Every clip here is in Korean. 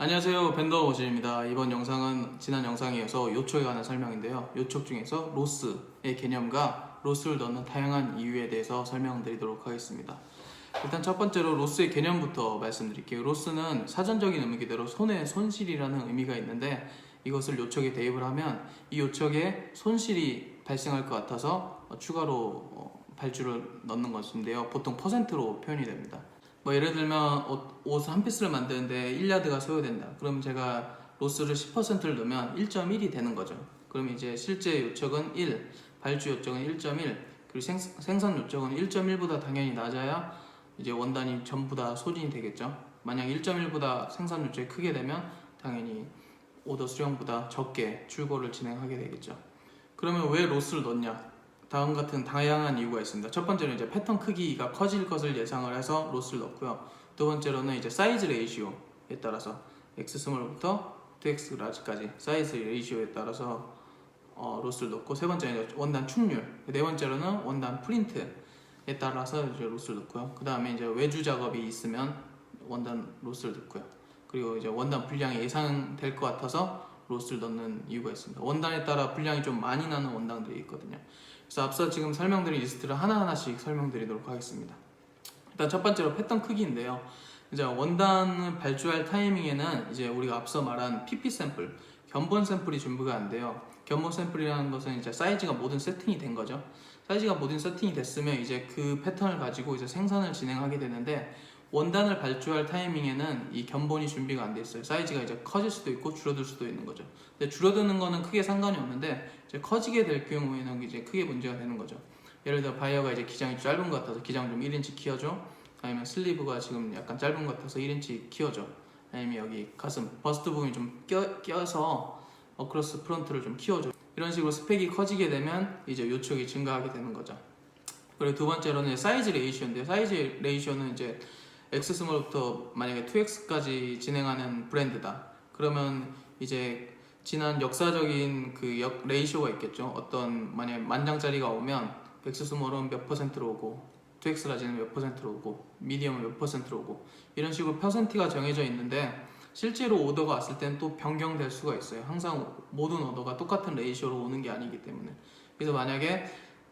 안녕하세요, 벤더 오진입니다. 이번 영상은 지난 영상에 이어서 요촉에 관한 설명인데요. 요촉 중에서 로스의 개념과 로스를 넣는 다양한 이유에 대해서 설명드리도록 하겠습니다. 일단 첫 번째로 로스의 개념부터 말씀드릴게요. 로스는 사전적인 의미 그대로 손해, 손실이라는 의미가 있는데, 이것을 요촉에 대입을 하면 이 요촉에 손실이 발생할 것 같아서 추가로 발주를 넣는 것인데요. 보통 퍼센트로 표현이 됩니다. 뭐 예를 들면 옷 한 피스를 만드는데 1야드가 소요된다. 그럼 제가 로스를 10%를 넣으면 1.1이 되는 거죠. 그럼 이제 실제 요촉은 1, 발주 요촉은 1.1, 그리고 생산 요촉은 1.1보다 당연히 낮아야 이제 원단이 전부 다 소진이 되겠죠. 만약 1.1보다 생산 요촉이 크게 되면 당연히 오더 수량보다 적게 출고를 진행하게 되겠죠. 그러면 왜 로스를 넣냐? 다음 같은 다양한 이유가 있습니다. 첫 번째는 이제 패턴 크기가 커질 것을 예상을 해서 로스를 넣고요. 두 번째로는 이제 사이즈 레이시오에 따라서 X 스몰부터 2X 라지까지 사이즈 레이시오에 따라서 로스를 넣고, 세 번째는 이제 원단 충률, 네 번째로는 원단 프린트에 따라서 이제 로스를 넣고요. 그 다음에 이제 외주 작업이 있으면 원단 로스를 넣고요. 그리고 이제 원단 분량이 예상될 것 같아서 로스를 넣는 이유가 있습니다. 원단에 따라 분량이 좀 많이 나는 원단들이 있거든요. 그래서 앞서 지금 설명드린 리스트를 하나하나씩 설명드리도록 하겠습니다. 일단 첫 번째로 패턴 크기인데요. 이제 원단을 발주할 타이밍에는 이제 우리가 앞서 말한 PP 샘플, 견본 샘플이 준비가 안 돼요. 견본 샘플이라는 것은 이제 사이즈가 모든 세팅이 된 거죠. 사이즈가 모든 세팅이 됐으면 이제 그 패턴을 가지고 이제 생산을 진행하게 되는데, 원단을 발주할 타이밍에는 이 견본이 준비가 안 돼 있어요. 사이즈가 이제 커질 수도 있고 줄어들 수도 있는 거죠. 근데 줄어드는 거는 크게 상관이 없는데, 이제 커지게 될 경우에는 이제 크게 문제가 되는 거죠. 예를 들어 바이어가 이제 기장이 짧은 것 같아서 기장 좀 1인치 키워줘. 아니면 슬리브가 지금 약간 짧은 것 같아서 1인치 키워줘. 아니면 여기 가슴, 버스트 부분이 좀 껴서 어크로스 프론트를 좀 키워줘. 이런 식으로 스펙이 커지게 되면 이제 요촉이 증가하게 되는 거죠. 그리고 두 번째로는 사이즈 레이시오인데요. 사이즈 레이시오는 이제 X 스몰부터 만약에 2X까지 진행하는 브랜드다. 그러면 이제 지난 역사적인 그 레이시오가 있겠죠. 어떤 만약에 10,000장짜리가 오면 X 스몰은 몇 퍼센트로 오고, 2X 라지는 몇 퍼센트로 오고, 미디엄은 몇 퍼센트로 오고, 이런 식으로 퍼센트가 정해져 있는데, 실제로 오더가 왔을 때는 또 변경될 수가 있어요. 항상 모든 오더가 똑같은 레이시오로 오는 게 아니기 때문에. 그래서 만약에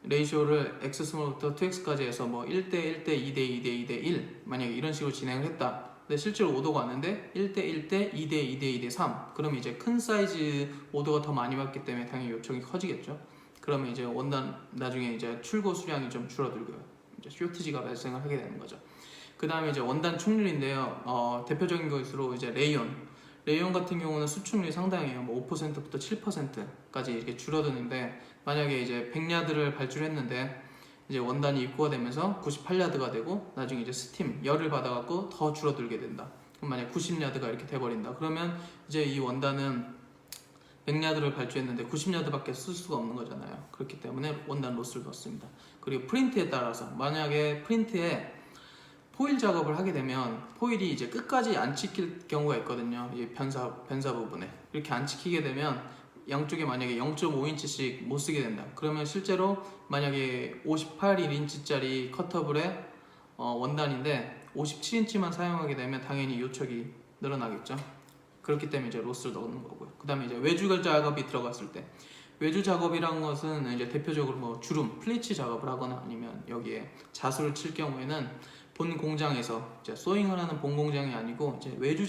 레이시오를 X 스몰부터 2X까지 해서 뭐 1대 1대 2대 2대 2대 1 만약에 이런 식으로 진행을 했다. 근데 실제로 오더가 왔는데 1대 1대 2대 2대 2대 3, 그럼 이제 큰 사이즈 오더가 더 많이 왔기 때문에 당연히 요청이 커지겠죠. 그러면 이제 원단 나중에 이제 출고 수량이 좀 줄어들고요. 이제 쇼티지가 발생을 하게 되는 거죠. 그 다음에 이제 원단 충률인데요. 대표적인 것으로 이제 레이온 같은 경우는 수축률이 상당해요. 뭐 5%부터 7%까지 이렇게 줄어드는데, 만약에 이제 100야드를 발주를 했는데 이제 원단이 입고가 되면서 98야드가 되고, 나중에 이제 스팀, 열을 받아갖고 더 줄어들게 된다. 그럼 만약 90야드가 이렇게 돼버린다. 그러면 이제 이 원단은 100야드를 발주했는데 90야드밖에 쓸 수가 없는 거잖아요. 그렇기 때문에 원단 로스를 넣습니다. 그리고 프린트에 따라서 만약에 프린트에 포일 작업을 하게 되면 포일이 이제 끝까지 안 찍힐 경우가 있거든요. 이 변사 부분에 이렇게 안 찍히게 되면 양쪽에 만약에 0.5인치씩 못 쓰게 된다. 그러면 실제로 만약에 58인치짜리 커터블의 원단인데 57인치만 사용하게 되면 당연히 요촉이 늘어나겠죠. 그렇기 때문에 이제 로스를 넣는 거고요. 그 다음에 이제 외주 작업이 들어갔을 때, 외주 작업이란 것은 이제 대표적으로 뭐 주름, 플리츠 작업을 하거나 아니면 여기에 자수를 칠 경우에는 본 공장에서 이제 소잉을 하는 본 공장이 아니고 이제 외주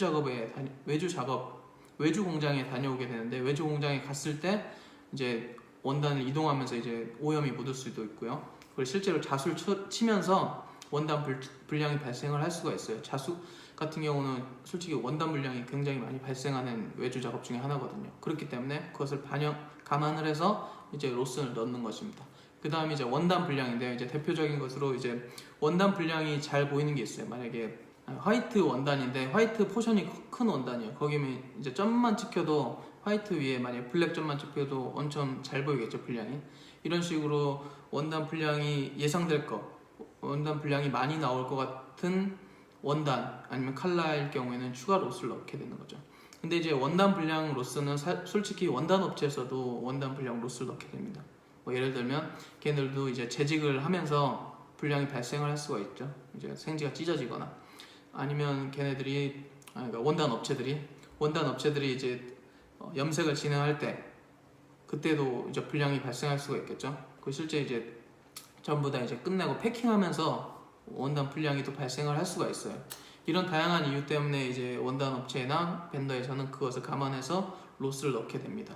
공장에 다녀오게 되는데, 외주 공장에 갔을 때 이제 원단을 이동하면서 이제 오염이 묻을 수도 있고요. 그리고 실제로 자수를 치면서 원단 불량이 발생을 할 수가 있어요. 자수 같은 경우는 솔직히 원단 불량이 굉장히 많이 발생하는 외주 작업 중에 하나거든요. 그렇기 때문에 그것을 감안을 해서 이제 로스를 넣는 것입니다. 그 다음에 이제 원단 분량인데요. 이제 대표적인 것으로 이제 원단 분량이 잘 보이는 게 있어요. 만약에 화이트 원단인데 화이트 포션이 큰 원단이에요. 거기면 이제 점만 찍혀도 화이트 위에 만약에 블랙 점만 찍혀도 엄청 잘 보이겠죠, 분량이. 이런 식으로 원단 분량이 예상될 원단 분량이 많이 나올 것 같은 원단 아니면 컬러일 경우에는 추가 로스를 넣게 되는 거죠. 근데 이제 원단 분량 로스는 솔직히 원단 업체에서도 원단 분량 로스를 넣게 됩니다. 뭐 예를 들면 걔네들도 이제 재직을 하면서 불량이 발생을 할 수가 있죠. 이제 생지가 찢어지거나 아니면 걔네들이 그러니까 원단 업체들이 원단 업체들이 이제 염색을 진행할 때 그때도 이제 불량이 발생할 수가 있겠죠. 그 실제 이제 전부 다 이제 끝내고 패킹하면서 원단 불량이 또 발생을 할 수가 있어요. 이런 다양한 이유 때문에 이제 원단 업체나 벤더에서는 그것을 감안해서 로스를 넣게 됩니다.